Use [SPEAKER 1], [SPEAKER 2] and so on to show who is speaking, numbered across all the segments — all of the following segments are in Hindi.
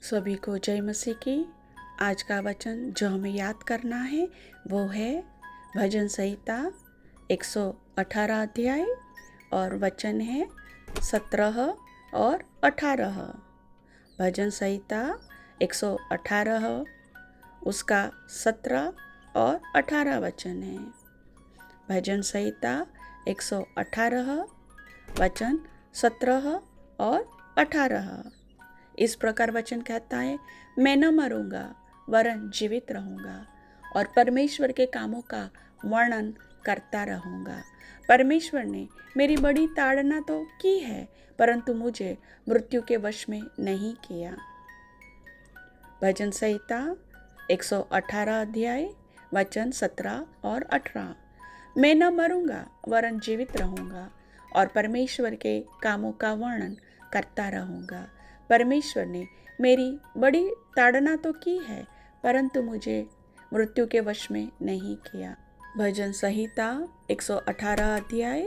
[SPEAKER 1] सभी को जय मसीह की। आज का वचन जो हमें याद करना है वो है भजन संहिता 118 अध्याय और वचन है 17 और 18। भजन संहिता 118 उसका 17 और 18 वचन है। भजन संहिता 118 वचन 17 और 18। इस प्रकार वचन कहता है, मैं न मरूंगा वरन जीवित रहूंगा और परमेश्वर के कामों का वर्णन करता रहूंगा। परमेश्वर ने मेरी बड़ी ताड़ना तो की है, परंतु मुझे मृत्यु के वश में नहीं किया। भजन संहिता 118 अध्याय वचन 17 और 18। मैं न मरूंगा वरन जीवित रहूंगा और परमेश्वर के कामों का वर्णन करता रहूंगा। परमेश्वर ने मेरी बड़ी ताड़ना तो की है, परंतु मुझे मृत्यु के वश में नहीं किया। भजन संहिता 118 अध्याय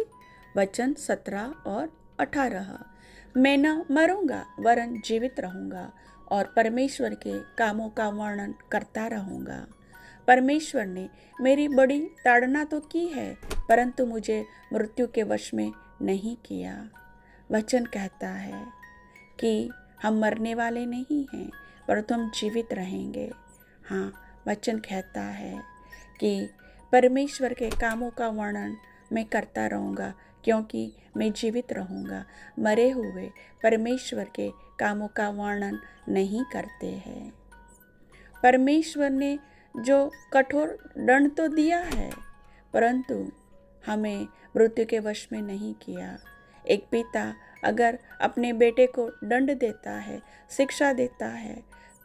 [SPEAKER 1] वचन 17 और 18। मैं न मरूंगा वरन जीवित रहूंगा और परमेश्वर के कामों का वर्णन करता रहूंगा। परमेश्वर ने मेरी बड़ी ताड़ना तो की है, परंतु मुझे मृत्यु के वश में नहीं किया। वचन कहता है कि हम मरने वाले नहीं हैं, परंतु हम जीवित रहेंगे। हाँ, वचन कहता है कि परमेश्वर के कामों का वर्णन मैं करता रहूँगा, क्योंकि मैं जीवित रहूँगा। मरे हुए परमेश्वर के कामों का वर्णन नहीं करते हैं। परमेश्वर ने जो कठोर दंड तो दिया है, परंतु हमें मृत्यु के वश में नहीं किया। एक पिता अगर अपने बेटे को दंड देता है, शिक्षा देता है,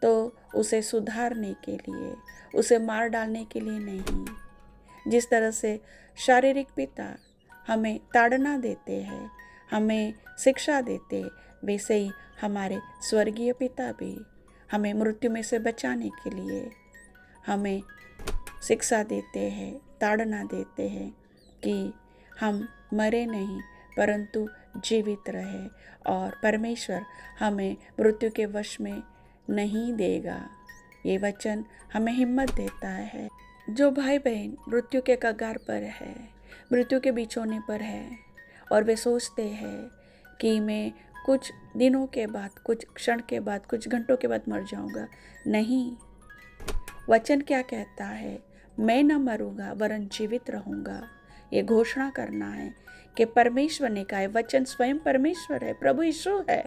[SPEAKER 1] तो उसे सुधारने के लिए, उसे मार डालने के लिए नहीं। जिस तरह से शारीरिक पिता हमें ताड़ना देते हैं, हमें शिक्षा देते, वैसे ही हमारे स्वर्गीय पिता भी हमें मृत्यु में से बचाने के लिए हमें शिक्षा देते हैं, ताड़ना देते हैं कि हम मरे नहीं परंतु जीवित रहे और परमेश्वर हमें मृत्यु के वश में नहीं देगा। ये वचन हमें हिम्मत देता है। जो भाई बहन मृत्यु के कगार पर है, मृत्यु के बिछोने पर है और वे सोचते हैं कि मैं कुछ दिनों के बाद, कुछ क्षण के बाद, कुछ घंटों के बाद मर जाऊंगा, नहीं। वचन क्या कहता है? मैं न मरूंगा वरन जीवित रहूंगा। ये घोषणा करना है कि परमेश्वर ने कहा है, वचन स्वयं परमेश्वर है, प्रभु यीशु है,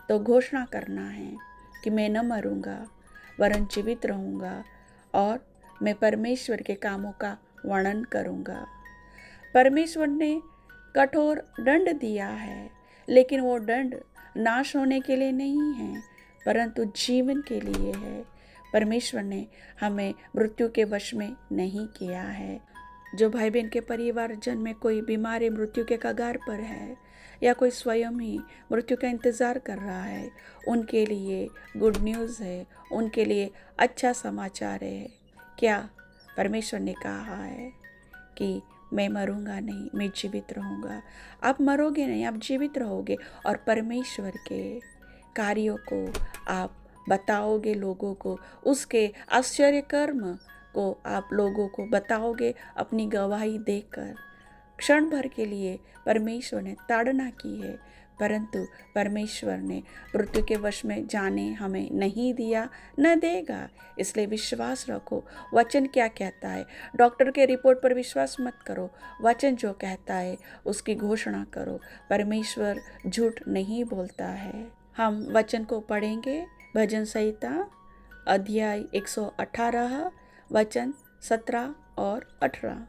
[SPEAKER 1] तो घोषणा करना है कि मैं न मरूंगा वरन जीवित रहूंगा और मैं परमेश्वर के कामों का वर्णन करूंगा। परमेश्वर ने कठोर दंड दिया है, लेकिन वो दंड नाश होने के लिए नहीं है, परंतु जीवन के लिए है। परमेश्वर ने हमें मृत्यु के वश में नहीं किया है। जो भाई बहन के परिवारजन में कोई बीमारी मृत्यु के कगार पर है या कोई स्वयं ही मृत्यु का इंतज़ार कर रहा है, उनके लिए गुड न्यूज़ है, उनके लिए अच्छा समाचार है। क्या परमेश्वर ने कहा है कि मैं मरूंगा नहीं, मैं जीवित रहूंगा। आप मरोगे नहीं, आप जीवित रहोगे और परमेश्वर के कार्यों को आप बताओगे लोगों को, उसके आश्चर्य कर्म को आप लोगों को बताओगे अपनी गवाही देकर। क्षण भर के लिए परमेश्वर ने ताड़ना की है, परंतु परमेश्वर ने मृत्यु के वश में जाने हमें नहीं दिया, न देगा। इसलिए विश्वास रखो। वचन क्या कहता है? डॉक्टर के रिपोर्ट पर विश्वास मत करो, वचन जो कहता है उसकी घोषणा करो। परमेश्वर झूठ नहीं बोलता है। हम वचन को पढ़ेंगे। भजन संहिता अध्याय 118 वचन 17 और 18।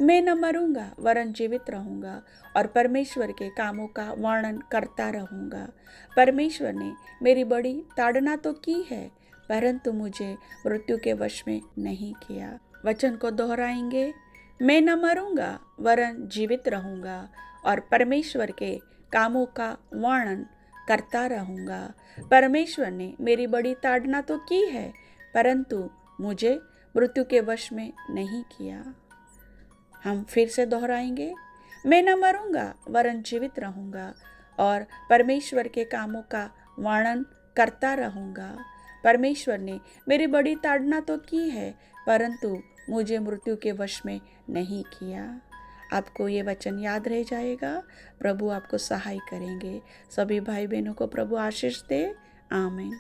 [SPEAKER 1] मैं न मरूंगा वरन जीवित रहूंगा और परमेश्वर के कामों का वर्णन करता रहूंगा। परमेश्वर ने मेरी बड़ी ताड़ना तो की है, परंतु मुझे मृत्यु के वश में नहीं किया। वचन को दोहराएंगे। मैं न मरूंगा वरन जीवित रहूंगा और परमेश्वर के कामों का वर्णन करता रहूंगा। परमेश्वर ने मेरी बड़ी ताड़ना तो की है, परंतु मुझे मृत्यु के वश में नहीं किया। हम फिर से दोहराएंगे। मैं न मरूंगा वरन जीवित रहूंगा और परमेश्वर के कामों का वर्णन करता रहूँगा। परमेश्वर ने मेरी बड़ी ताड़ना तो की है, परंतु मुझे मृत्यु के वश में नहीं किया। आपको ये वचन याद रह जाएगा। प्रभु आपको सहाय करेंगे। सभी भाई बहनों को प्रभु आशीष दे। आमीन।